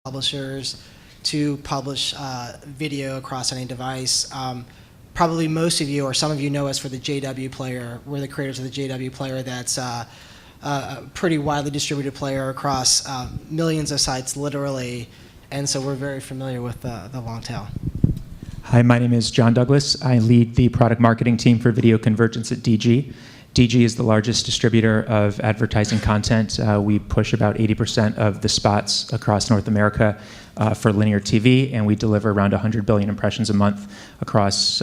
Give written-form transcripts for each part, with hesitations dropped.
publishers to publish video across any device. Probably most of you or some of you know us for the JW Player. We're the creators of the JW Player that's a pretty widely distributed player across millions of sites, literally, and so we're very familiar with the long tail. Hi, my name is John Douglas. I lead the product marketing team for video convergence at DG. DG is the largest distributor of advertising content. We push about 80% of the spots across North America for linear TV, and we deliver around 100 billion impressions a month across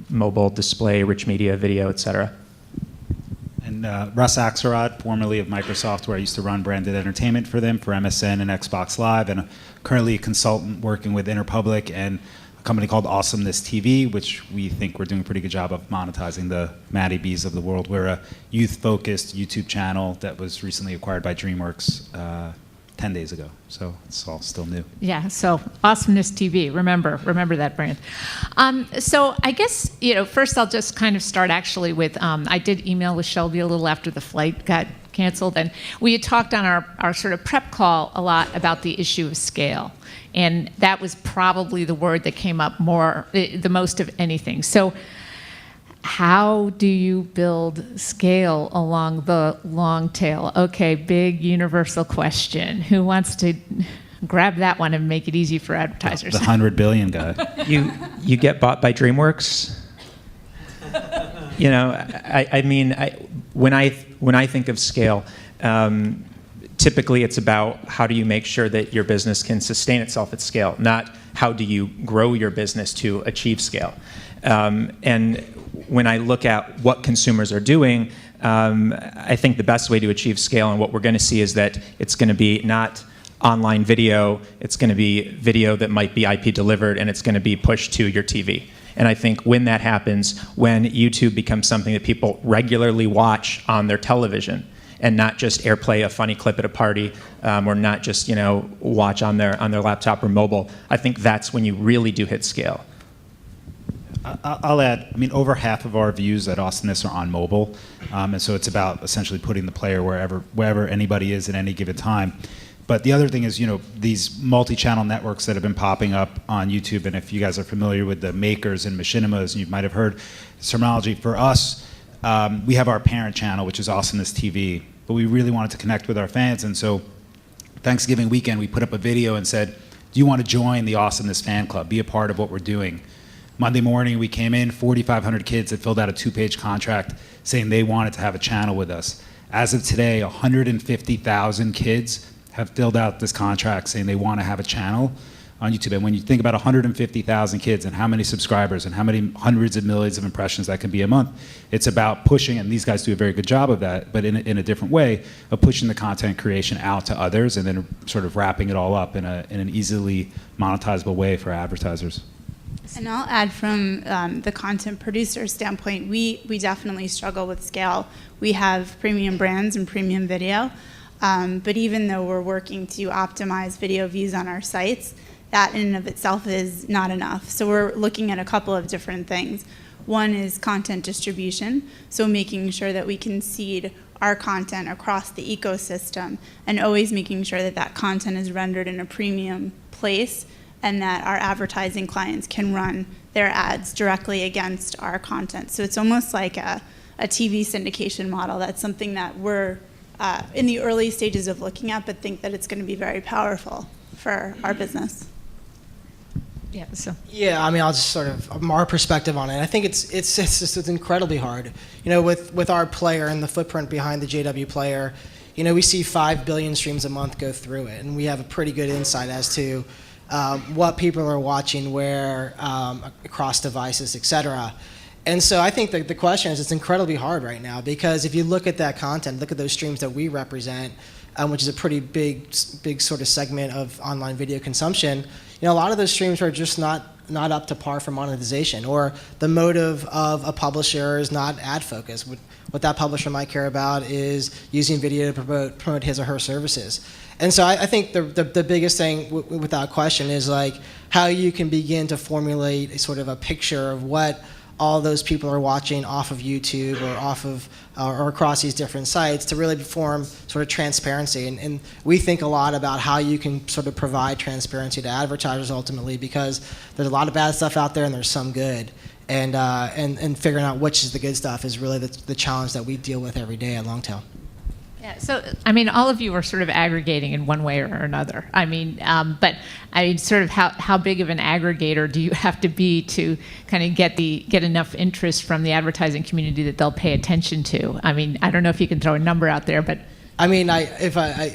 mobile, display, rich media, video, et cetera. And Russ Axelrod, formerly of Microsoft, where I used to run branded entertainment for them for MSN and Xbox Live, and currently a consultant working with Interpublic and a company called Awesomeness TV, which we think we're doing a pretty good job of monetizing the Maddie B's of the world. We're a youth-focused YouTube channel that was recently acquired by DreamWorks 10 days ago, so it's all still new. Yeah, so Awesomeness TV, remember that brand. So I guess, first I'll just kind of start actually with, I did email with Shelby a little after the flight got canceled, and we had talked on our sort of prep call a lot about the issue of scale. And that was probably the word that came up the most of anything. So how do you build scale along the long tail? Okay, big universal question. Who wants to grab that one and make it easy for advertisers? The 100 billion guy. You get bought by DreamWorks? When I think of scale, typically it's about how do you make sure that your business can sustain itself at scale, not how do you grow your business to achieve scale. And when I look at what consumers are doing, I think the best way to achieve scale and what we're going to see is that it's going to be not online video, it's going to be video that might be IP delivered, and it's going to be pushed to your TV. And I think when that happens, when YouTube becomes something that people regularly watch on their television, and not just airplay a funny clip at a party, or not just watch on their laptop or mobile, I think that's when you really do hit scale. I'll add, over half of our views at Awesomeness are on mobile, and so it's about essentially putting the player wherever anybody is at any given time. But the other thing is, these multi-channel networks that have been popping up on YouTube, and if you guys are familiar with the makers and machinimas, you might have heard the terminology. For us, we have our parent channel, which is Awesomeness TV, but we really wanted to connect with our fans, and so Thanksgiving weekend we put up a video and said, do you want to join the Awesomeness fan club, be a part of what we're doing? Monday morning we came in, 4,500 kids that filled out a 2-page contract saying they wanted to have a channel with us. As of today, 150,000 kids have filled out this contract saying they want to have a channel on YouTube. And when you think about 150,000 kids and how many subscribers and how many hundreds of millions of impressions that can be a month, it's about pushing, and these guys do a very good job of that, but in a different way, of pushing the content creation out to others and then sort of wrapping it all up in an easily monetizable way for advertisers. And I'll add from the content producer standpoint, we definitely struggle with scale. We have premium brands and premium video, but even though we're working to optimize video views on our sites, that in and of itself is not enough. So we're looking at a couple of different things. One is content distribution, so making sure that we can seed our content across the ecosystem and always making sure that that content is rendered in a premium place and that our advertising clients can run their ads directly against our content. So it's almost like a TV syndication model. That's something that we're in the early stages of looking at, but think that it's going to be very powerful for our business. Yeah. So. Yeah, I'll just sort of from our perspective on it. I think it's incredibly hard. With our player and the footprint behind the JW Player, we see 5 billion streams a month go through it, and we have a pretty good insight as to what people are watching, where, across devices, et cetera. And so I think that the question is, it's incredibly hard right now, because if you look at that content, look at those streams that we represent, which is a pretty big sort of segment of online video consumption, a lot of those streams are just not up to par for monetization, or the motive of a publisher is not ad focused. What that publisher might care about is using video to promote his or her services. And so I think the biggest thing, without question, is like how you can begin to formulate a sort of a picture of what all those people are watching off of YouTube or off of or across these different sites to really form sort of transparency. And we think a lot about how you can sort of provide transparency to advertisers ultimately, because there's a lot of bad stuff out there and there's some good. And figuring out which is the good stuff is really the challenge that we deal with every day at Longtail. Yeah, so, I mean, all of you are sort of aggregating in one way or another. I mean, but I mean, sort of how big of an aggregator do you have to be to kind of get enough interest from the advertising community that they'll pay attention to? I mean, I don't know if you can throw a number out there, but I mean, I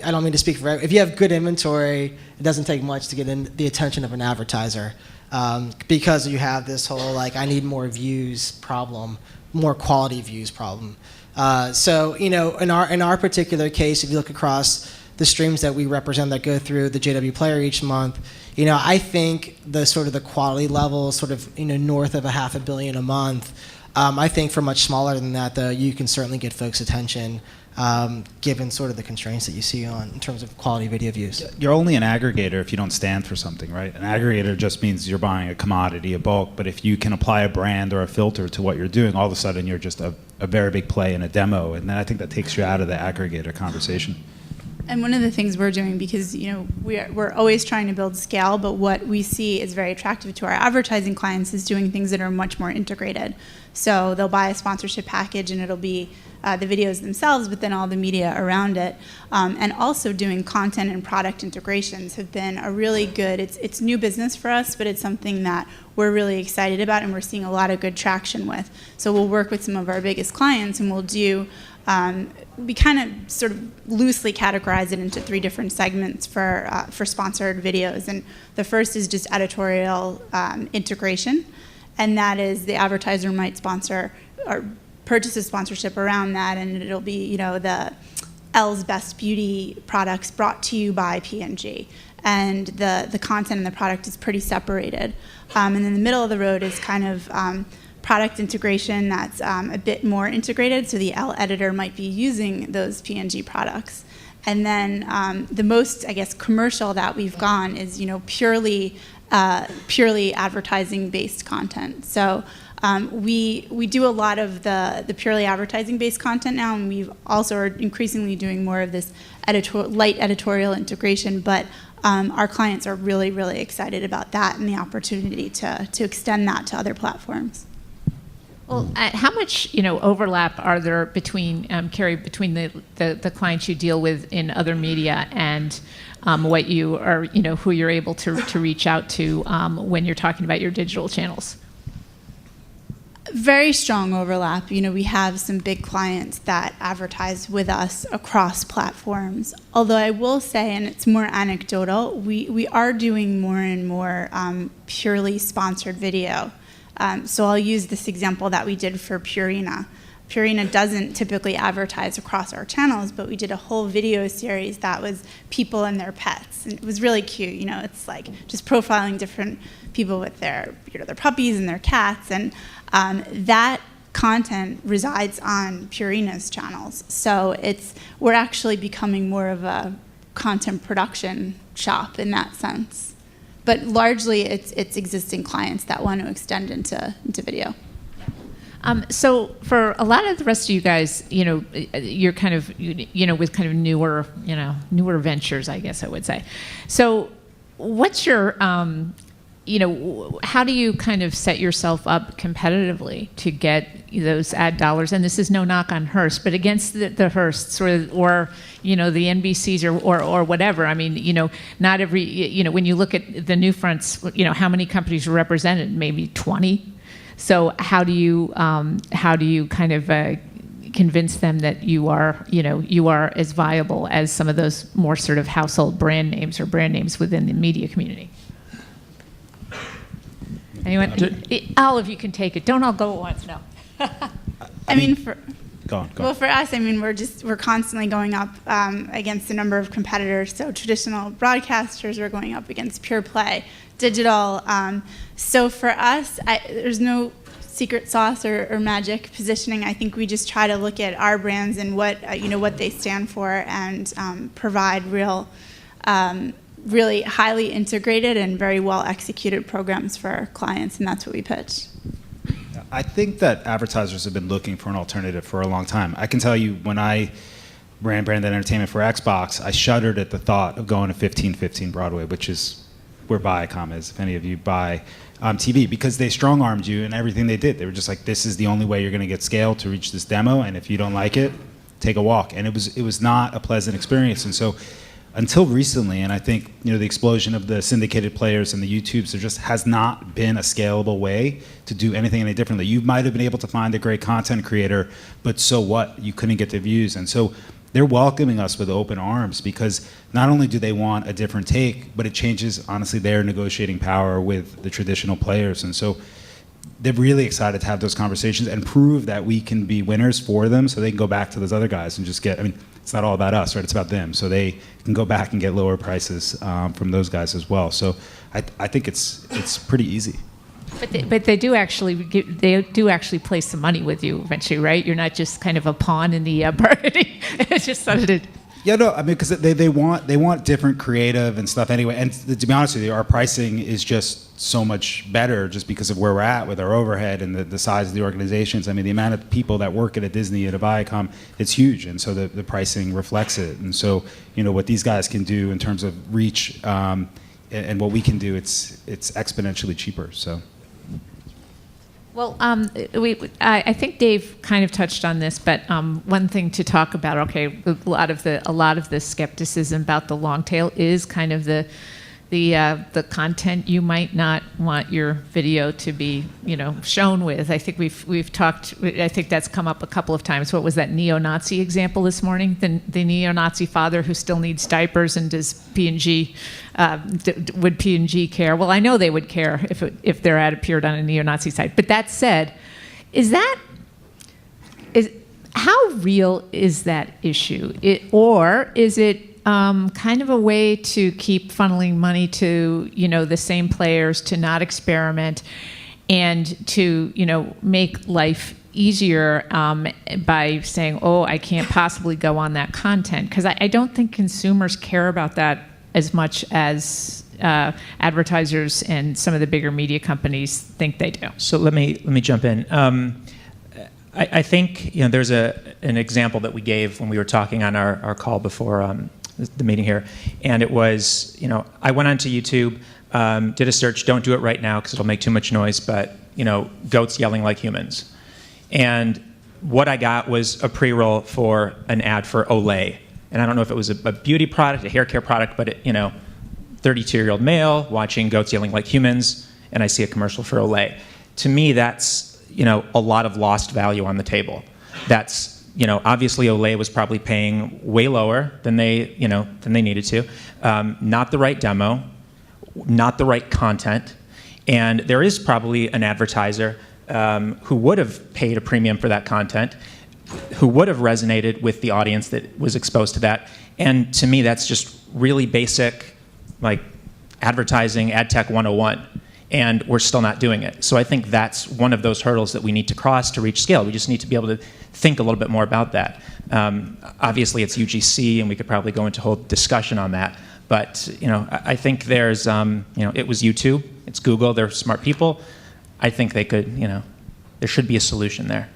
don't mean to speak for everyone. If you have good inventory, it doesn't take much to get in the attention of an advertiser, because you have this whole, like, I need more views problem, more quality views problem. So, you know, in our particular case, if you look across the streams that we represent that go through the JW Player each month, you know, I think the quality level is sort of, you know, north of $500 million a month. I think for much smaller than that, though, you can certainly get folks' attention, given sort of the constraints that you see in terms of quality video views. You're only an aggregator if you don't stand for something, right? An aggregator just means you're buying a commodity, a bulk, but if you can apply a brand or a filter to what you're doing, all of a sudden you're just a very big play in a demo, and then I think that takes you out of the aggregator conversation. And one of the things we're doing, because, you know, we're always trying to build scale, but what we see is very attractive to our advertising clients is doing things that are much more integrated. So they'll buy a sponsorship package and it'll be the videos themselves, but then all the media around it. And also doing content and product integrations have been a really good, it's new business for us, but it's something that we're really excited about and we're seeing a lot of good traction with. So we'll work with some of our biggest clients and we'll do, we kind of sort of loosely categorize it into 3 different segments for sponsored videos. And the first is just editorial integration, and that is the advertiser might sponsor or purchase a sponsorship around that, and it'll be, you know, the L's Best Beauty products brought to you by P&G. And the content and the product is pretty separated. And then the middle of the road is kind of product integration that's a bit more integrated, so the L editor might be using those P&G products. And then the most, I guess, commercial that we've gone is, you know, purely advertising-based content. So we do a lot of the purely advertising-based content now, and we also are increasingly doing more of this light editorial integration, but our clients are really, really excited about that and the opportunity to extend that to other platforms. Well, how much, you know, overlap are there between, Carrie, between the clients you deal with in other media and what you are, you know, who you're able to reach out to when you're talking about your digital channels? Very strong overlap. You know, we have some big clients that advertise with us across platforms. Although I will say, and it's more anecdotal, we are doing more and more purely sponsored video. So I'll use this example that we did for Purina. Purina doesn't typically advertise across our channels, but we did a whole video series that was people and their pets. And it was really cute. You know, it's like just profiling different people with their, you know, their puppies and their cats. And that content resides on Purina's channels. So we're actually becoming more of a content production shop in that sense. But largely, it's existing clients that want to extend into video. So for a lot of the rest of you guys, you know, you're kind of, you know, with kind of newer ventures, I guess I would say. So what's your, you know, how do you kind of set yourself up competitively to get those ad dollars? And this is no knock on Hearst, but against the Hearsts or you know, the NBCs or whatever. I mean, you know, not every, you know, when you look at the NewFronts, you know, how many companies are represented? Maybe 20. So how do you kind of convince them that you are, you know, you are as viable as some of those more sort of household brand names or brand names within the media community? Anyone? All of you can take it. Don't all go at once. No. I mean, Go on. Well, for us, I mean, we're constantly going up against a number of competitors. So traditional broadcasters, we're going up against pure play, digital. So for us, there's no secret sauce or magic positioning. I think we just try to look at our brands and what you know, what they stand for, and provide really highly integrated and very well executed programs for our clients, and that's what we pitch. Yeah. I think that advertisers have been looking for an alternative for a long time. I can tell you, when I ran branded entertainment for Xbox, I shuddered at the thought of going to 1515 Broadway, which is where Viacom is, if any of you buy TV, because they strong-armed you in everything they did. They were just like, this is the only way you're going to get scale to reach this demo, and if you don't like it, take a walk. And it was not a pleasant experience. And so until recently, and I think the explosion of the syndicated players and the YouTubes, there just has not been a scalable way to do anything any differently. You might have been able to find a great content creator, but so what? You couldn't get the views. And so they're welcoming us with open arms, because not only do they want a different take, but it changes, honestly, their negotiating power with the traditional players. And so they're really excited to have those conversations and prove that we can be winners for them, so they can go back to those other guys and just get, I mean, it's not all about us, right? It's about them. So they can go back and get lower prices from those guys as well. So I think it's pretty easy. But they do actually place some money with you eventually, right? You're not just kind of a pawn in the bargaining. It's just sort of. Yeah, no, I mean, because they want different creative and stuff anyway. And to be honest with you, our pricing is just so much better just because of where we're at with our overhead and the size of the organizations. I mean, the amount of people that work at a Disney, at a Viacom, it's huge, and so the pricing reflects it. And so, what these guys can do in terms of reach and what we can do, it's exponentially cheaper. So. Well, I think Dave kind of touched on this, but one thing to talk about, okay, a lot of the skepticism about the long tail is kind of the content you might not want your video to be, shown with. I think we've talked. I think that's come up a couple of times. What was that neo-Nazi example this morning? The neo-Nazi father who still needs diapers, and does P&G would P&G care? Well, I know they would care if their ad appeared on a neo-Nazi site. But that said, how real is that issue? Or is it kind of a way to keep funneling money to, the same players, to not experiment, and to, make life easier by saying, oh, I can't possibly go on that content? Because I don't think consumers care about that as much as advertisers and some of the bigger media companies think they do. So let me jump in. I think there's an example that we gave when we were talking on our call before the meeting here, and it was, I went onto YouTube, did a search. Don't do it right now because it'll make too much noise, but goats yelling like humans. And what I got was a pre-roll for an ad for Olay. And I don't know if it was a beauty product, a hair care product, but 32-year-old male watching goats yelling like humans, and I see a commercial for Olay. To me, that's a lot of lost value on the table. That's obviously Olay was probably paying way lower than they needed to. Not the right demo, not the right content, and there is probably an advertiser who would have paid a premium for that content, who would have resonated with the audience that was exposed to that. And to me, that's just really basic, like advertising, ad tech 101. And we're still not doing it. So I think that's one of those hurdles that we need to cross to reach scale. We just need to be able to think a little bit more about that. Obviously, it's UGC, and we could probably go into a whole discussion on that. But I think there's, it was YouTube, it's Google, they're smart people. I think they could, there should be a solution there.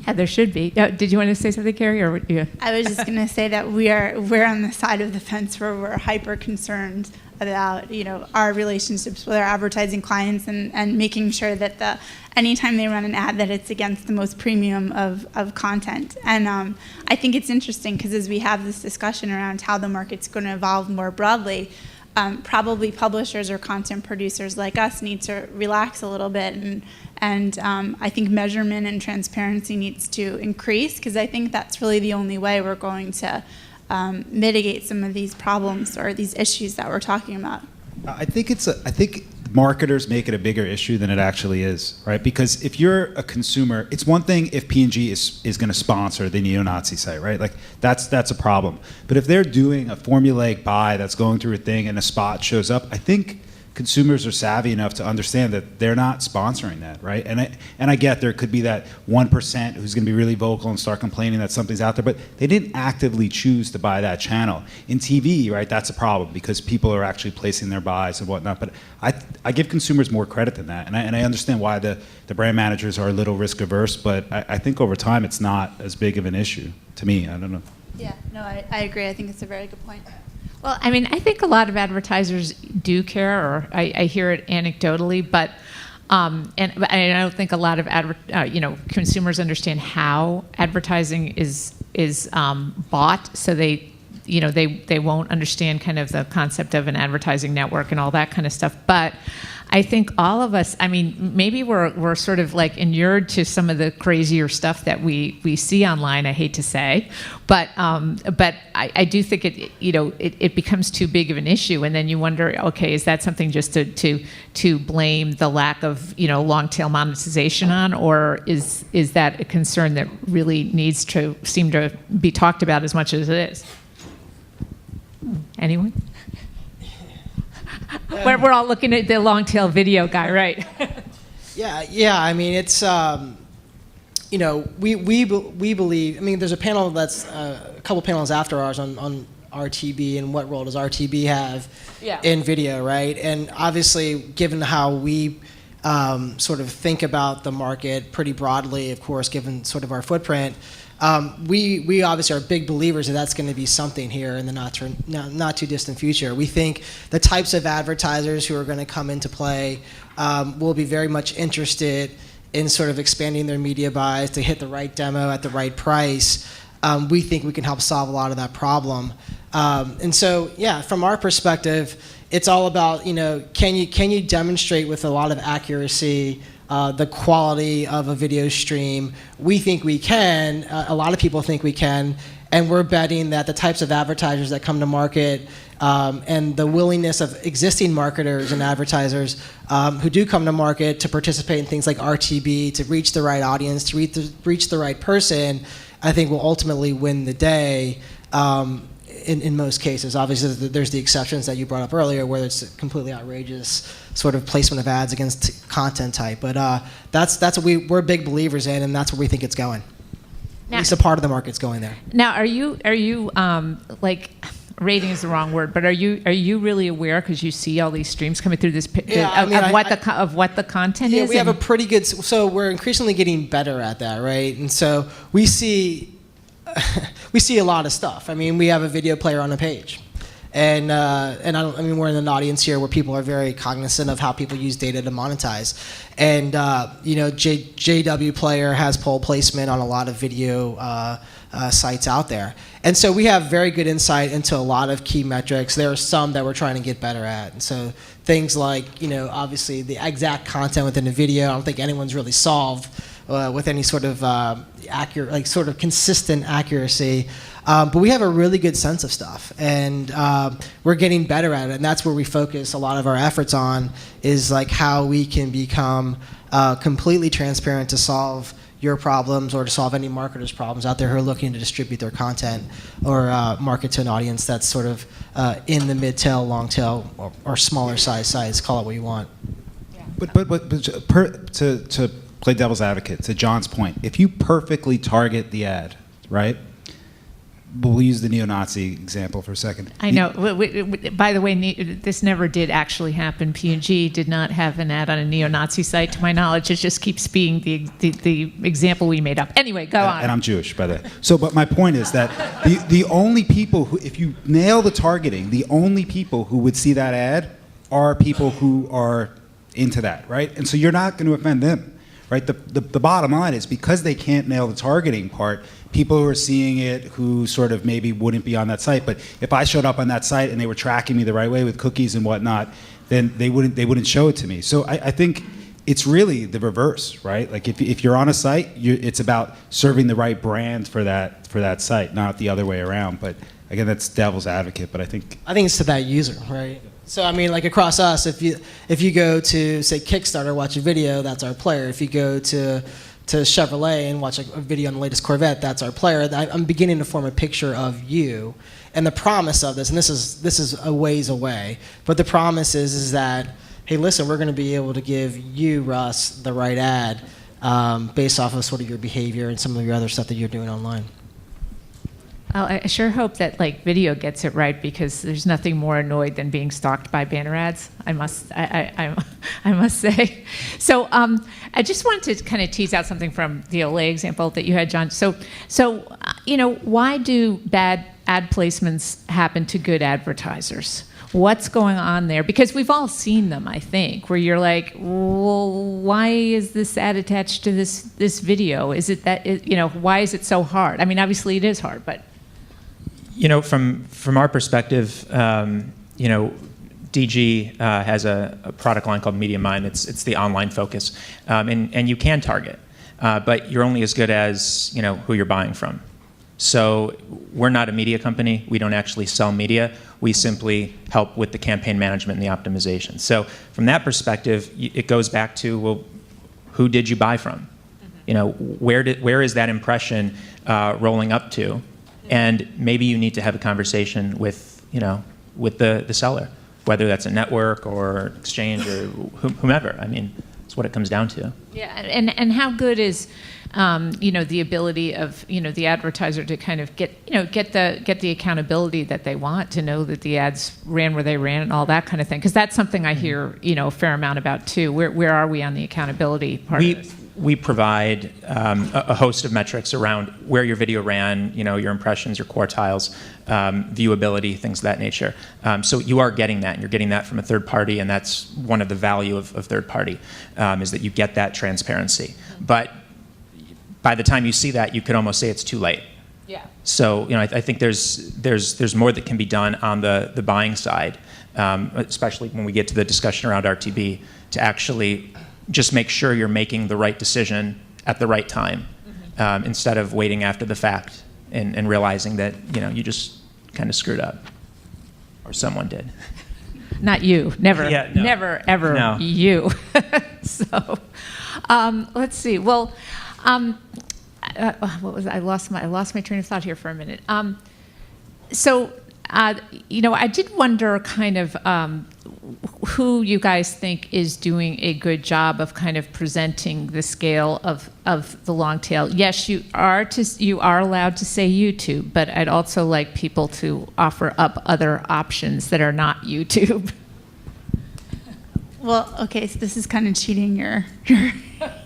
Yeah, there should be. Did you want to say something, Carrie? Or yeah. I was just going to say that we're on the side of the fence where we're hyper concerned about our relationships with our advertising clients and making sure that anytime they run an ad that it's against the most premium of content. And I think it's interesting because as we have this discussion around how the market's going to evolve more broadly, probably publishers or content producers like us need to relax a little bit, and I think measurement and transparency needs to increase, because I think that's really the only way we're going to mitigate some of these problems or these issues that we're talking about. I think marketers make it a bigger issue than it actually is, right? Because if you're a consumer, it's one thing if P&G is going to sponsor the neo-Nazi site, right? Like that's a problem. But if they're doing a formulaic buy that's going through a thing and a spot shows up, I think consumers are savvy enough to understand that they're not sponsoring that, right? And I get there could be that 1% who's going to be really vocal and start complaining that something's out there, but they didn't actively choose to buy that channel. In TV, right, that's a problem because people are actually placing their buys and whatnot. But I give consumers more credit than that, and I understand why the brand managers are a little risk averse, but I think over time it's not as big of an issue to me. I don't know. Yeah, no, I agree. I think it's a very good point. Well, I mean, I think a lot of advertisers do care, or I hear it anecdotally, but and I don't think a lot of consumers understand how advertising is bought, so they won't understand kind of the concept of an advertising network and all that kind of stuff. But I think all of us, I mean, maybe we're sort of like inured to some of the crazier stuff that we see online. I hate to say, but I do think it becomes too big of an issue, and then you wonder, okay, is that something just to blame the lack of long tail monetization on, or is that a concern that really needs to seem to be talked about as much as it is? Anyone? We're all looking at the long tail video guy, right? Yeah. I mean, it's we believe. I mean, there's a panel that's a couple panels after ours on RTB and what role does RTB have in video, right? And obviously, given how we sort of think about the market pretty broadly, of course, given sort of our footprint. We obviously are big believers that that's going to be something here in the not too distant future. We think the types of advertisers who are going to come into play will be very much interested in sort of expanding their media buys to hit the right demo at the right price. We think we can help solve a lot of that problem. And so, yeah, from our perspective, it's all about, can you demonstrate with a lot of accuracy the quality of a video stream? We think we can. A lot of people think we can. And we're betting that the types of advertisers that come to market and the willingness of existing marketers and advertisers who do come to market to participate in things like RTB, to reach the right audience, to reach the right person, I think will ultimately win the day. In most cases. Obviously, there's the exceptions that you brought up earlier where it's a completely outrageous sort of placement of ads against content type. But that's what we're big believers in, and that's where we think it's going. At least a part of the market's going there. Now, are you like, rating is the wrong word, but are you really aware, because you see all these streams coming through this of what the content is? Yeah, we have a pretty good. So we're increasingly getting better at that, right? And so we see a lot of stuff. I mean, we have a video player on a page, and we're in an audience here where people are very cognizant of how people use data to monetize, and JW Player has poll placement on a lot of video sites out there, and so we have very good insight into a lot of key metrics. There are some that we're trying to get better at, and so things like obviously the exact content within a video, I don't think anyone's really solved with any sort of accurate, like sort of consistent accuracy. But we have a really good sense of stuff, and we're getting better at it. And that's where we focus a lot of our efforts on, is like how we can become completely transparent to solve your problems or to solve any marketer's problems out there who are looking to distribute their content or market to an audience that's sort of in the mid-tail, long-tail, or smaller size, call it what you want. Yeah. But to play devil's advocate, to John's point, if you perfectly target the ad, right? We'll use the neo-Nazi example for a second. I know. By the way, this never did actually happen. P&G did not have an ad on a neo-Nazi site, to my knowledge. It just keeps being the example we made up. Anyway, go on. And I'm Jewish, by the way. So, but my point is that the only people who, if you nail the targeting, the only people who would see that ad are people who are into that, right? And so you're not going to offend them. Right? The bottom line is, because they can't nail the targeting part, people who are seeing it who sort of maybe wouldn't be on that site, but if I showed up on that site and they were tracking me the right way with cookies and whatnot, then they wouldn't show it to me. So I think it's really the reverse, right? Like if you're on a site, it's about serving the right brand for that site, not the other way around. But again, that's devil's advocate, but I think it's to that user, right? So I mean, like across us, if you go to say Kickstarter, watch a video, that's our player. If you go to Chevrolet and watch a video on the latest Corvette, that's our player. I'm beginning to form a picture of you, and the promise of this, and this is a ways away, but the promise is that hey, listen, we're going to be able to give you, Russ, the right ad based off of sort of your behavior and some of your other stuff that you're doing online. Well, I sure hope that like video gets it right, because there's nothing more annoyed than being stalked by banner ads. I must say. So I just wanted to kind of tease out something from the Olay example that you had, John. So why do bad ad placements happen to good advertisers? What's going on there? Because we've all seen them, I think, where you're like, well, why is this ad attached to this video? Is it that, why is it so hard? I mean, obviously it is hard, but. From our perspective, DG has a product line called MediaMind. It's the online focus, and you can target, but you're only as good as who you're buying from. So we're not a media company. We don't actually sell media. We simply help with the campaign management and the optimization. So from that perspective, it goes back to, well, who did you buy from? Where is that impression rolling up to? And maybe you need to have a conversation with the seller, whether that's a network or exchange or whomever. I mean, that's what it comes down to. Yeah, and how good is the ability of the advertiser to kind of get the accountability that they want, to know that the ads ran where they ran and all that kind of thing, because that's something I hear a fair amount about too. Where are we on the accountability part of this? We provide a host of metrics around where your video ran, your impressions, your quartiles, viewability, things of that nature. So you are getting that, and you're getting that from a third party, and that's one of the value of third party, is that you get that transparency. But by the time you see that, you could almost say it's too late. Yeah. So I think there's more that can be done on the buying side, especially when we get to the discussion around RTB, to actually just make sure you're making the right decision at the right time, instead of waiting after the fact and realizing that you just kind of screwed up, or someone did. Not you, never, Yeah, no. never, ever No. you. So, let's see. Well, what was I lost my train of thought here for a minute. I did wonder kind of who you guys think is doing a good job of kind of presenting the scale of the long tail. Yes, you are allowed to say YouTube, but I'd also like people to offer up other options that are not YouTube. Well, okay, so this is kind of cheating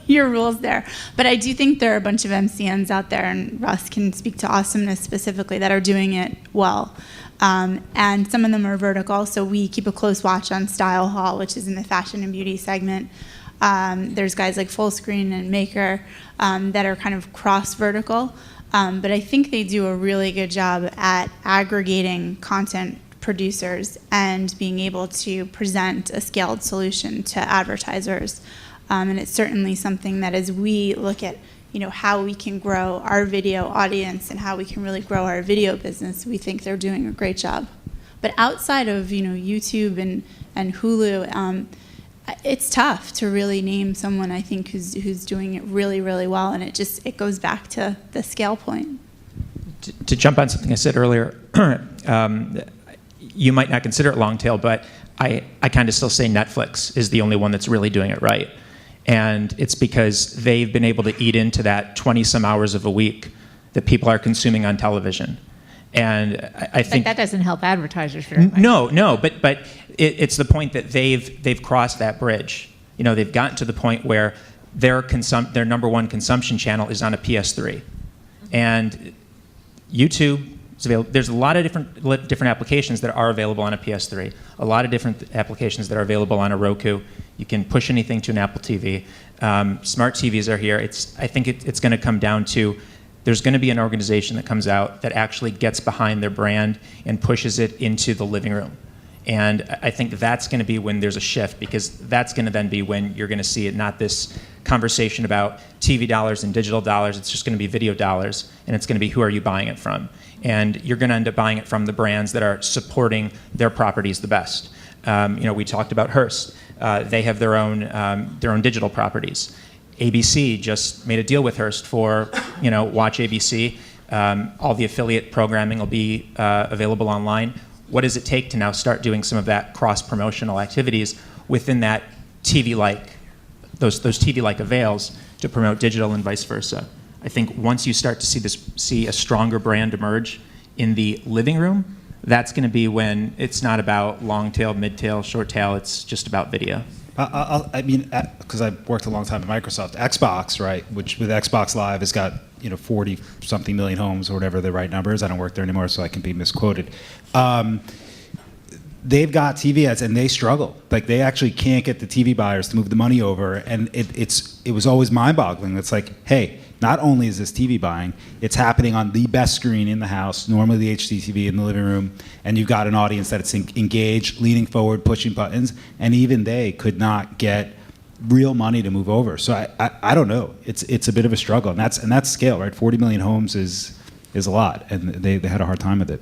your rules there. But I do think there are a bunch of MCNs out there, and Russ can speak to Awesomeness specifically, that are doing it well. And some of them are vertical, so we keep a close watch on Style Hall, which is in the fashion and beauty segment. There's guys like Fullscreen and Maker that are kind of cross-vertical. But I think they do a really good job at aggregating content producers and being able to present a scaled solution to advertisers. And it's certainly something that, as we look at how we can grow our video audience and how we can really grow our video business, we think they're doing a great job. But outside of YouTube and Hulu, it's tough to really name someone, I think, who's doing it really, really well, and it goes back to the scale point. To jump on something I said earlier, you might not consider it long tail, but I kind of still say Netflix is the only one that's really doing it right. And it's because they've been able to eat into that 20-some hours of a week that people are consuming on television. And I think But that doesn't help advertisers very much. No, but it's the point that they've crossed that bridge. They've gotten to the point where their number one consumption channel is on a PS3, and YouTube is available. There's a lot of different applications that are available on a PS3. A lot of different applications that are available on a Roku. You can push anything to an Apple TV. Smart TVs are here. I think it's going to come down to, there's going to be an organization that comes out that actually gets behind their brand and pushes it into the living room. And I think that's going to be when there's a shift, because that's going to then be when you're going to see it, not this conversation about TV dollars and digital dollars. It's just going to be video dollars, and it's going to be, who are you buying it from? And you're going to end up buying it from the brands that are supporting their properties the best. We talked about Hearst. They have their own digital properties. ABC just made a deal with Hearst for, Watch ABC. All the affiliate programming will be available online. What does it take to now start doing some of that cross-promotional activities within that TV-like, those TV-like avails to promote digital and vice versa. I think once you start to see a stronger brand emerge in the living room, that's going to be when it's not about long tail, mid tail, short tail. It's just about video. I mean, because I've worked a long time at Microsoft, Xbox, right, which with Xbox Live has got 40-something million homes or whatever the right number is. I don't work there anymore, so I can be misquoted. They've got TV ads and they struggle. Like they actually can't get the TV buyers to move the money over, and it was always mind-boggling. It's like, hey, not only is this TV buying, it's happening on the best screen in the house, normally the HD TV in the living room, and you've got an audience that's engaged, leaning forward, pushing buttons, and even they could not get real money to move over. So I don't know. It's a bit of a struggle, and that's scale, right? 40 million homes is a lot, and they had a hard time with it.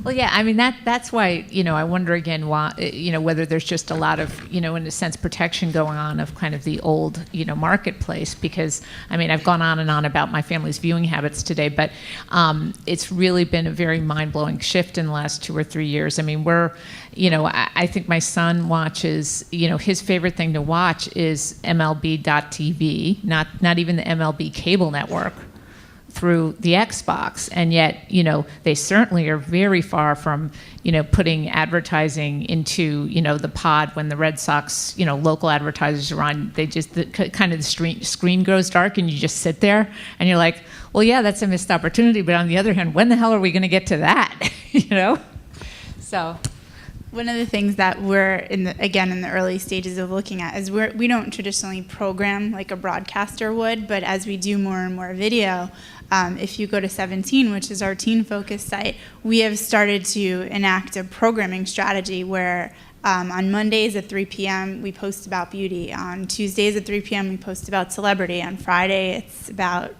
Well, yeah, I mean, that's why, I wonder again why, whether there's just a lot of, in a sense, protection going on of kind of the old, marketplace, because, I mean, I've gone on and on about my family's viewing habits today, but it's really been a very mind-blowing shift in the last 2 or 3 years. I mean, I think my son watches, his favorite thing to watch is MLB.TV, not even the MLB cable network, through the Xbox, and yet they certainly are very far from putting advertising into the pod when the Red Sox local advertisers are on. They just kind of the screen goes dark and you just sit there and you're like, well, yeah, that's a missed opportunity, but on the other hand, when the hell are we going to get to that? So. One of the things that we're in the early stages of looking at is we don't traditionally program like a broadcaster would, but as we do more and more video, if you go to 17, which is our teen-focused site, we have started to enact a programming strategy where on Mondays at 3 p.m. we post about beauty. On Tuesdays at 3 p.m. we post about celebrity. On Friday it's about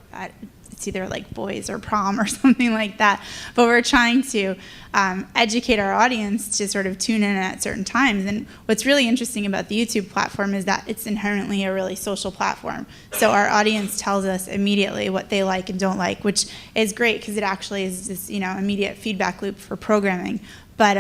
it's either like boys or prom or something like that. But we're trying to educate our audience to sort of tune in at certain times. And what's really interesting about the YouTube platform is that it's inherently a really social platform. So our audience tells us immediately what they like and don't like, which is great because it actually is this immediate feedback loop for programming. But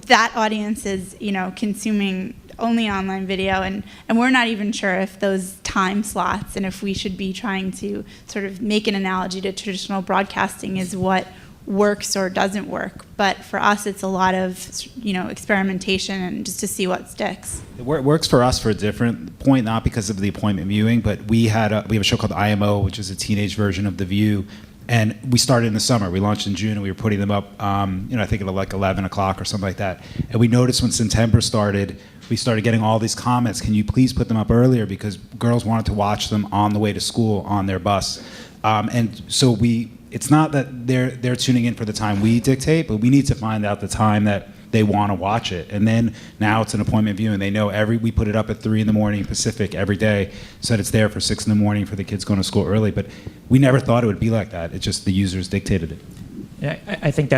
that audience is consuming only online video, and we're not even sure if those time slots and if we should be trying to sort of make an analogy to traditional broadcasting is what works or doesn't work. But for us, it's a lot of experimentation and just to see what sticks. It works for us for a different point, not because of the appointment viewing, but we have a show called IMO, which is a teenage version of The View. And we started in the summer. We launched in June, and we were putting them up, I think at like 11 o'clock or something like that. And we noticed when September started, we started getting all these comments. Can you please put them up earlier? Because girls wanted to watch them on the way to school on their bus. And so it's not that they're tuning in for the time we dictate, but we need to find out the time that they want to watch it. And then now it's an appointment viewing. They know we put it up at 3 a.m. Pacific every day, so that it's there for 6 a.m. for the kids going to school early. But we never thought it would be like that. It's just the users dictated it. Yeah, I think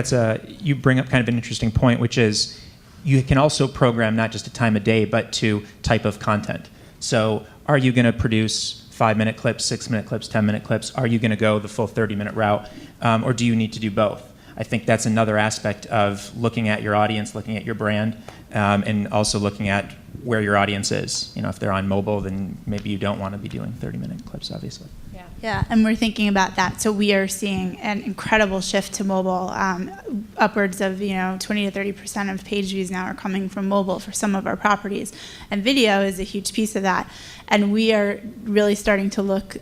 you bring up kind of an interesting point, which is you can also program not just a time of day, but to type of content. So are you going to produce 5-minute clips, 6-minute clips, 10-minute clips? Are you going to go the full 30-minute route? Or do you need to do both? I think that's another aspect of looking at your audience, looking at your brand, and also looking at where your audience is. If they're on mobile, then maybe you don't want to be doing 30-minute clips, obviously. Yeah, and we're thinking about that. So we are seeing an incredible shift to mobile. Upwards of 20 to 30% of page views now are coming from mobile for some of our properties, and video is a huge piece of that. And we are really starting to look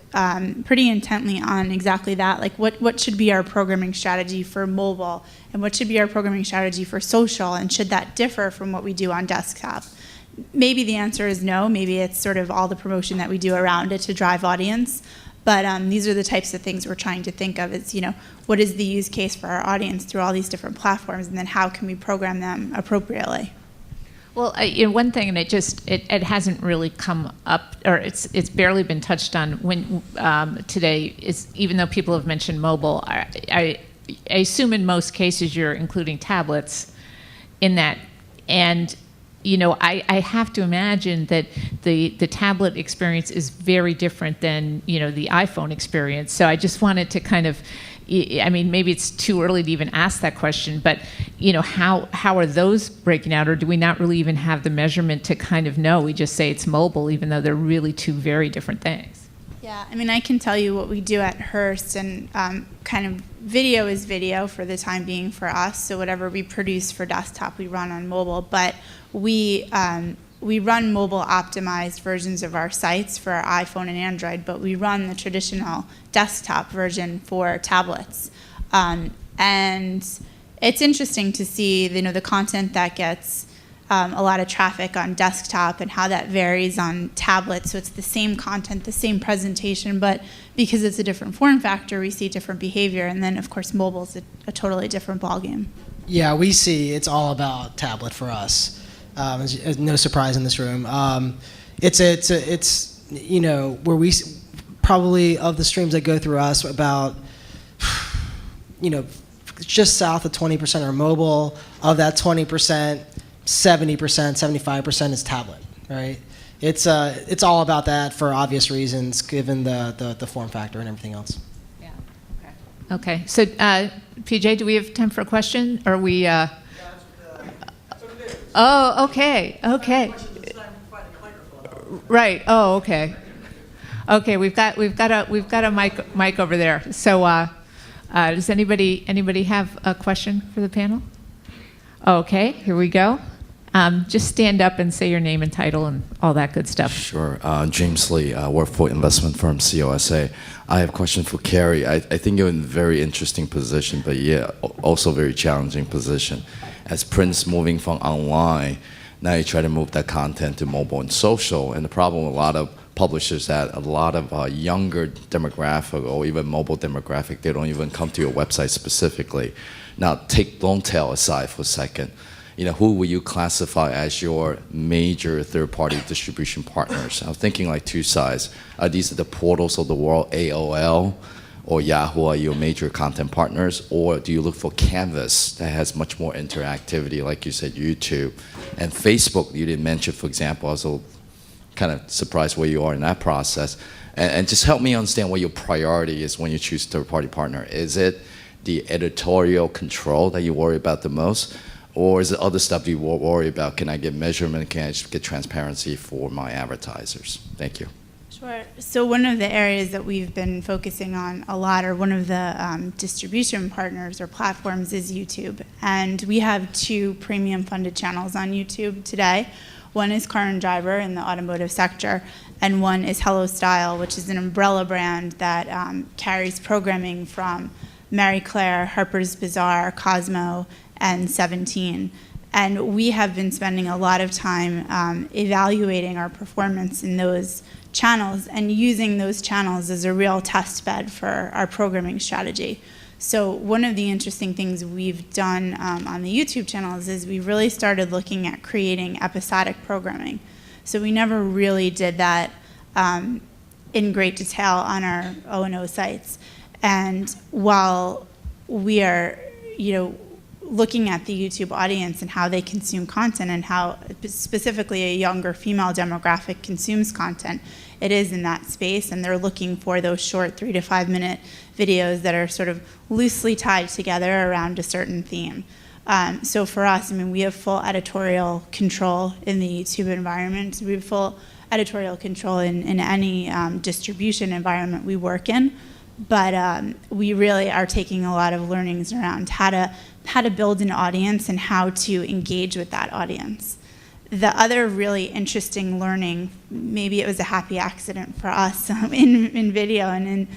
pretty intently on exactly that, like what should be our programming strategy for mobile, and what should be our programming strategy for social, and should that differ from what we do on desktop? Maybe the answer is no. Maybe it's sort of all the promotion that we do around it to drive audience. But these are the types of things we're trying to think of. Is what is the use case for our audience through all these different platforms, and then how can we program them appropriately? Well, one thing, and it hasn't really come up, or it's barely been touched on when today, is even though people have mentioned mobile, I assume in most cases you're including tablets in that, and I have to imagine that the tablet experience is very different than the iPhone experience. So I just wanted to kind of I mean, maybe it's too early to even ask that question, but how are those breaking out, or do we not really even have the measurement to kind of know? We just say it's mobile, even though they're really two very different things. Yeah, I mean, I can tell you what we do at Hearst, and kind of video is video for the time being for us. So whatever we produce for desktop, we run on mobile. But we run mobile optimized versions of our sites for our iPhone and Android, but we run the traditional desktop version for tablets. And it's interesting to see the content that gets a lot of traffic on desktop and how that varies on tablets. So it's the same content, the same presentation, but because it's a different form factor, we see different behavior. And then, of course, mobile is a totally different ballgame. Yeah, we see it's all about tablet for us. No surprise in this room. It's where we probably, of the streams that go through us, about just south of 20% are mobile. Of that 20%, 70%, 75% is tablet, right? It's all about that for obvious reasons, given the form factor and everything else. Yeah. Okay. So, PJ, do we have time for a question? Or we? Oh, okay. Okay. Right. Oh, okay. Okay. We've got a mic over there. So, does anybody have a question for the panel? Okay. Here we go. Just stand up and say your name and title and all that good stuff. Sure. James Lee, work for investment firm COSA. I have a question for Carrie. I think you're in a very interesting position, but also very challenging position. As print's moving from online, now you try to move that content to mobile and social. And the problem with a lot of publishers that a lot of younger demographic or even mobile demographic, they don't even come to your website specifically. Now, take long tail aside for a second. Who will you classify as your major third-party distribution partners? I'm thinking like two sides. Are these the portals of the world, AOL or Yahoo are your major content partners? Or do you look for Canvas that has much more interactivity, like you said, YouTube? And Facebook, you didn't mention, for example. I was a little kind of surprised where you are in that process. And just help me understand what your priority is when you choose third-party partner. Is it the editorial control that you worry about the most? Or is it other stuff you worry about? Can I get measurement? Can I get transparency for my advertisers? Thank you. Sure. So one of the areas that we've been focusing on a lot, or one of the distribution partners or platforms, is YouTube. And we have 2 premium funded channels on YouTube today. One is Car and Driver in the automotive sector, and one is Hello Style, which is an umbrella brand that carries programming from Marie Claire, Harper's Bazaar, Cosmo, and 17. And we have been spending a lot of time evaluating our performance in those channels and using those channels as a real test bed for our programming strategy. So one of the interesting things we've done on the YouTube channels is we really started looking at creating episodic programming. So we never really did that in great detail on our O&O sites. And while we are, looking at the YouTube audience and how they consume content and how specifically a younger female demographic consumes content, it is in that space, and they're looking for those short 3 to 5 minute videos that are sort of loosely tied together around a certain theme. So for us, we have full editorial control in the YouTube environment. We have full editorial control in any distribution environment we work in. But we really are taking a lot of learnings around how to build an audience and how to engage with that audience. The other really interesting learning, maybe it was a happy accident for us in video and in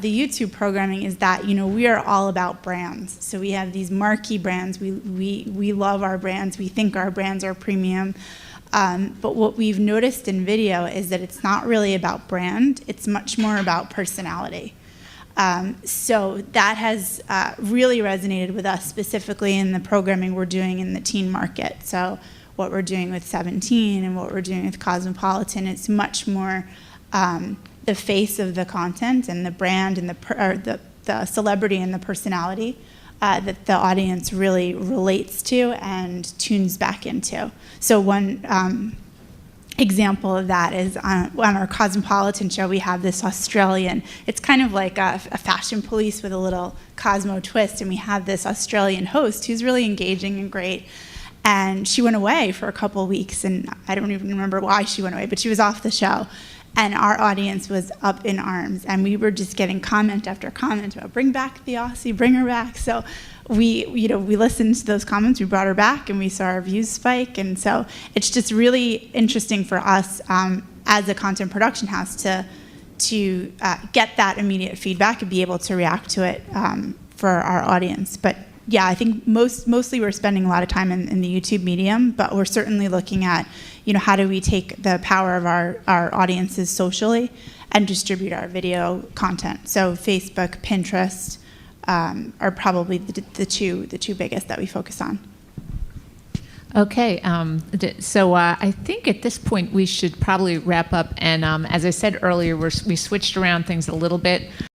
the YouTube programming, is that we are all about brands. So we have these marquee brands. We love our brands. We think our brands are premium. But what we've noticed in video is that it's not really about brand. It's much more about personality. So that has really resonated with us, specifically in the programming we're doing in the teen market. So what we're doing with 17 and what we're doing with Cosmopolitan, it's much more the face of the content and the brand and the celebrity and the personality that the audience really relates to and tunes back into. So one example of that is on our Cosmopolitan show, we have this Australian, it's kind of like a fashion police with a little Cosmo twist, and we have this Australian host who's really engaging and great. And she went away for a couple of weeks, and I don't even remember why she went away, but she was off the show. And our audience was up in arms, and we were just getting comment after comment about bring back the Aussie, bring her back. So we listened to those comments, we brought her back, and we saw our views spike. And so it's just really interesting for us as a content production house to get that immediate feedback and be able to react to it for our audience. But yeah, I think mostly we're spending a lot of time in the YouTube medium, but we're certainly looking at, how do we take the power of our audiences socially and distribute our video content. So Facebook, Pinterest are probably the two biggest that we focus on. Okay, so I think at this point we should probably wrap up. And as I said earlier, we switched around things a little bit.